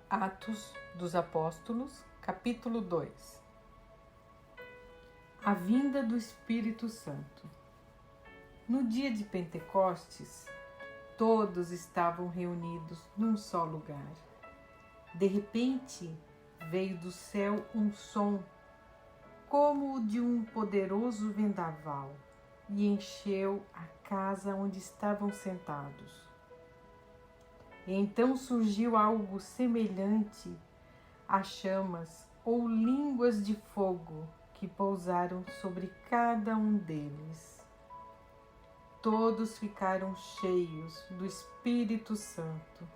Atos dos Apóstolos, capítulo 2. A vinda do Espírito Santo. No dia de Pentecostes, todos estavam reunidos num só lugar. De repente, veio do céu um som, como o de um poderoso vendaval, e encheu a casa onde estavam sentados. E então surgiu algo semelhante a chamas ou línguas de fogo que pousaram sobre cada um deles. Todos ficaram cheios do Espírito Santo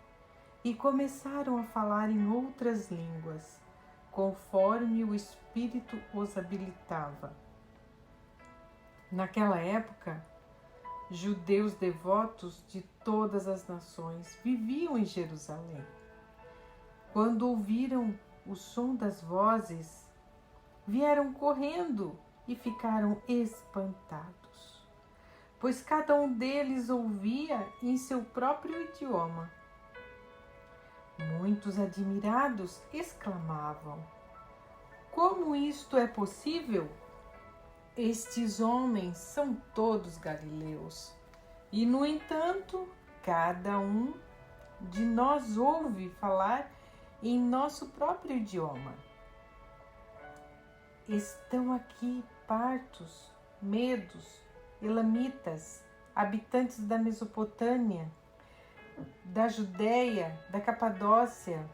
e começaram a falar em outras línguas, conforme o Espírito os habilitava. Naquela época, judeus devotos de todas as nações viviam em Jerusalém. Quando ouviram o som das vozes, vieram correndo e ficaram espantados, pois cada um deles ouvia em seu próprio idioma. Muitos admirados exclamavam: "Como isto é possível? Estes homens são todos galileus, e, no entanto, cada um de nós ouve falar em nosso próprio idioma. Estão aqui partos, medos, elamitas, habitantes da Mesopotâmia, da Judéia, da Capadócia,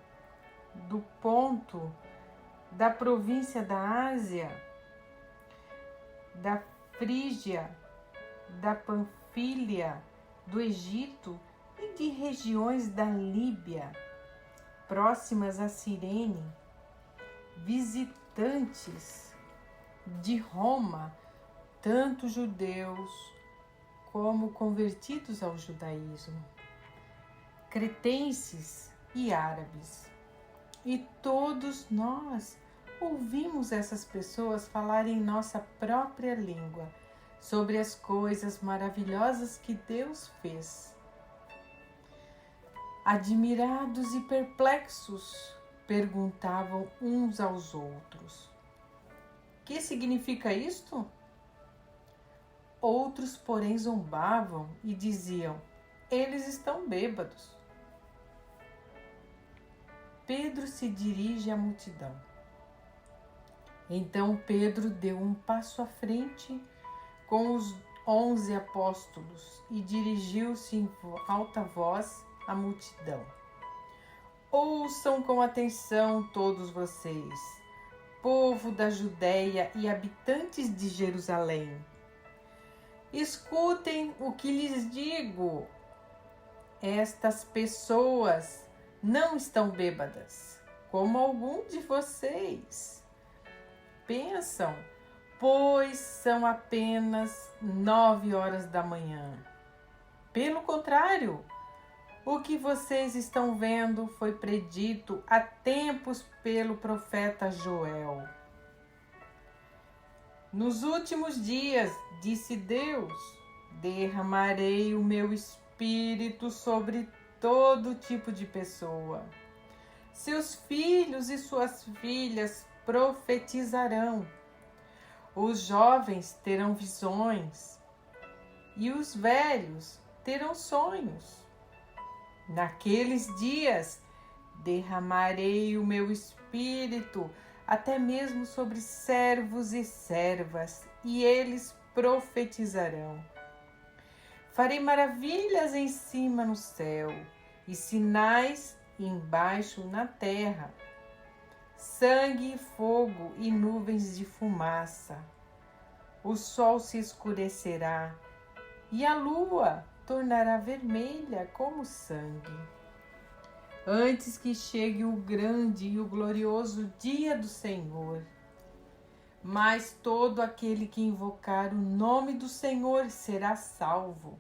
do Ponto, da província da Ásia, da Frígia, da Panfília, do Egito e de regiões da Líbia, próximas a Cirene, visitantes de Roma, tanto judeus como convertidos ao judaísmo, cretenses e árabes. E todos nós ouvimos essas pessoas falar em nossa própria língua sobre as coisas maravilhosas que Deus fez. Admirados e perplexos, perguntavam uns aos outros: "Que significa isto?" Outros, porém, zombavam e diziam: "Eles estão bêbados." Pedro se dirige à multidão. Então Pedro deu um passo à frente com os 11 apóstolos e dirigiu-se em alta voz à multidão. "Ouçam com atenção todos vocês, povo da Judéia e habitantes de Jerusalém. Escutem o que lhes digo. Estas pessoas não estão bêbadas, como algum de vocês pensam, pois são apenas 9 horas da manhã. Pelo contrário, o que vocês estão vendo foi predito há tempos pelo profeta Joel. Nos últimos dias, disse Deus, derramarei o meu espírito sobre todo tipo de pessoa. Seus filhos e suas filhas profetizarão. Os jovens terão visões e os velhos terão sonhos. Naqueles dias derramarei o meu espírito até mesmo sobre servos e servas, e eles profetizarão. Farei maravilhas em cima no céu e sinais embaixo na terra, sangue e fogo e nuvens de fumaça. O sol se escurecerá e a lua tornará vermelha como sangue, antes que chegue o grande e o glorioso dia do Senhor. Mas todo aquele que invocar o nome do Senhor será salvo.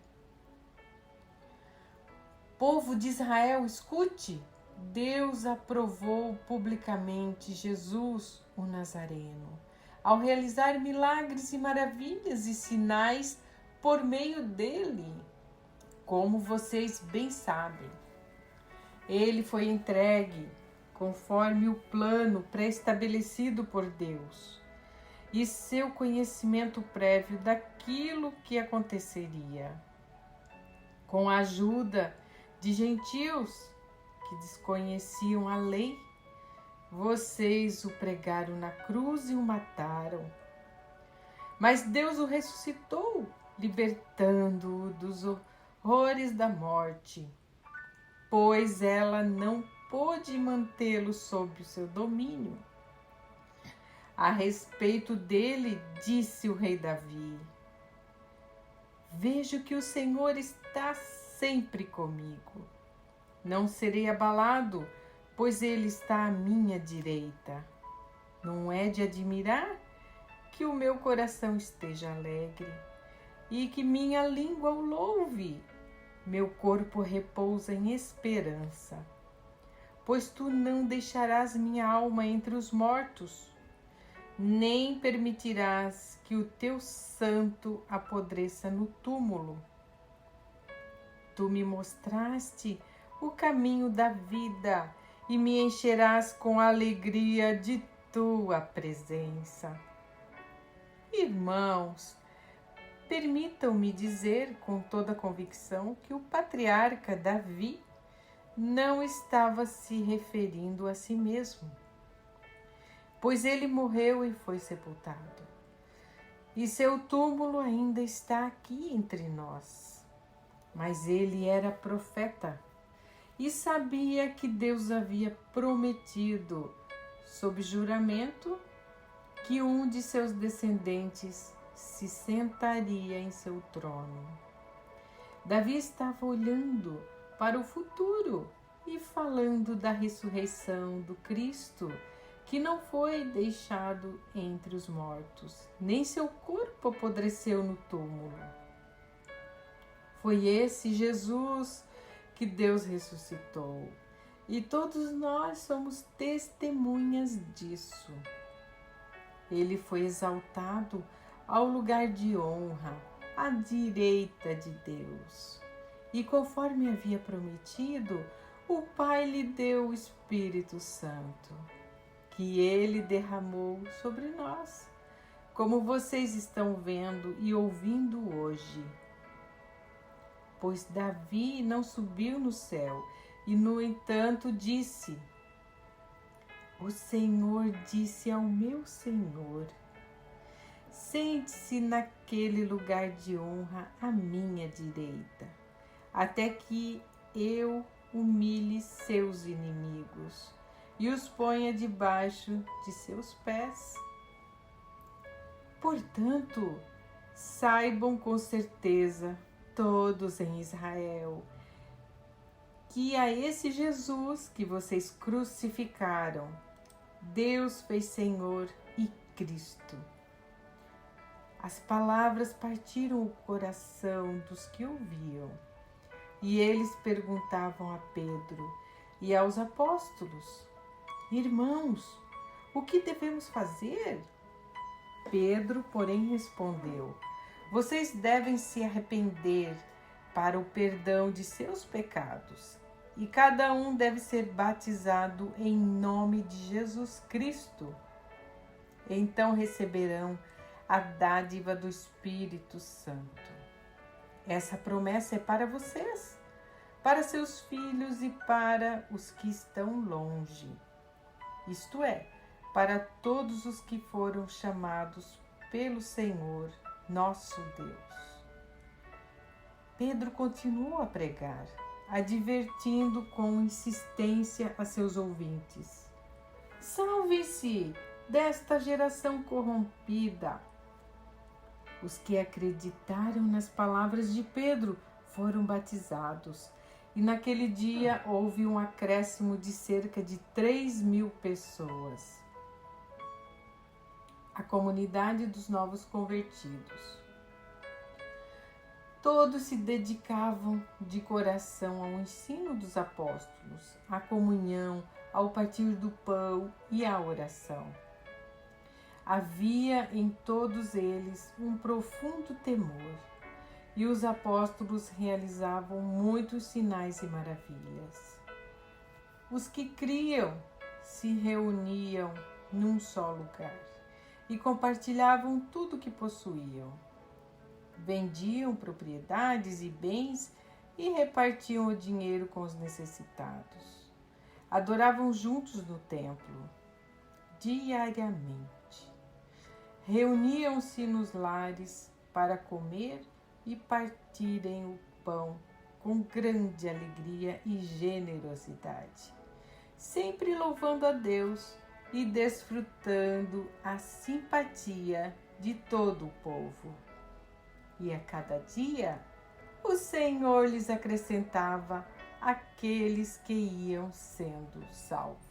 Povo de Israel, escute! Deus aprovou publicamente Jesus, o Nazareno, ao realizar milagres e maravilhas e sinais por meio dele, como vocês bem sabem. Ele foi entregue conforme o plano pré-estabelecido por Deus e seu conhecimento prévio daquilo que aconteceria. Com a ajuda de gentios que desconheciam a lei, vocês o pregaram na cruz e o mataram. Mas Deus o ressuscitou, libertando-o dos horrores da morte, pois ela não pôde mantê-lo sob o seu domínio. A respeito dele, disse o rei Davi: vejo que o Senhor está sempre comigo. Não serei abalado, pois ele está à minha direita. Não é de admirar que o meu coração esteja alegre e que minha língua o louve. Meu corpo repousa em esperança, pois tu não deixarás minha alma entre os mortos, nem permitirás que o teu santo apodreça no túmulo. Tu me mostraste o caminho da vida e me encherás com a alegria de tua presença. Irmãos, permitam-me dizer com toda convicção que o patriarca Davi não estava se referindo a si mesmo, pois ele morreu e foi sepultado, e seu túmulo ainda está aqui entre nós. Mas ele era profeta e sabia que Deus havia prometido, sob juramento, que um de seus descendentes se sentaria em seu trono. Davi estava olhando para o futuro e falando da ressurreição do Cristo, que não foi deixado entre os mortos, nem seu corpo apodreceu no túmulo. Foi esse Jesus que Deus ressuscitou, e todos nós somos testemunhas disso. Ele foi exaltado ao lugar de honra, à direita de Deus. E conforme havia prometido, o Pai lhe deu o Espírito Santo, que ele derramou sobre nós, como vocês estão vendo e ouvindo hoje. Pois Davi não subiu no céu e, no entanto, disse: o Senhor disse ao meu Senhor: sente-se naquele lugar de honra à minha direita, até que eu humilhe seus inimigos e os ponha debaixo de seus pés. Portanto, saibam com certeza todos em Israel que a esse Jesus que vocês crucificaram, Deus fez Senhor e Cristo. As palavras partiram o coração dos que ouviam, e eles perguntavam a Pedro e aos apóstolos: irmãos, o que devemos fazer? Pedro, porém, respondeu: vocês devem se arrepender para o perdão de seus pecados, e cada um deve ser batizado em nome de Jesus Cristo. Então receberão a dádiva do Espírito Santo. Essa promessa é para vocês, para seus filhos e para os que estão longe, isto é, para todos os que foram chamados pelo Senhor, nosso Deus. Pedro continuou a pregar, advertindo com insistência a seus ouvintes: salve-se desta geração corrompida. Os que acreditaram nas palavras de Pedro foram batizados, e naquele dia houve um acréscimo de cerca de 3.000 pessoas. A comunidade dos novos convertidos. Todos se dedicavam de coração ao ensino dos apóstolos, à comunhão, ao partir do pão e à oração. Havia em todos eles um profundo temor, e os apóstolos realizavam muitos sinais e maravilhas. Os que criam se reuniam num só lugar e compartilhavam tudo que possuíam. Vendiam propriedades e bens e repartiam o dinheiro com os necessitados. Adoravam juntos no templo, diariamente. Reuniam-se nos lares para comer e partirem o pão com grande alegria e generosidade, sempre louvando a Deus e desfrutando a simpatia de todo o povo. E a cada dia, o Senhor lhes acrescentava aqueles que iam sendo salvos.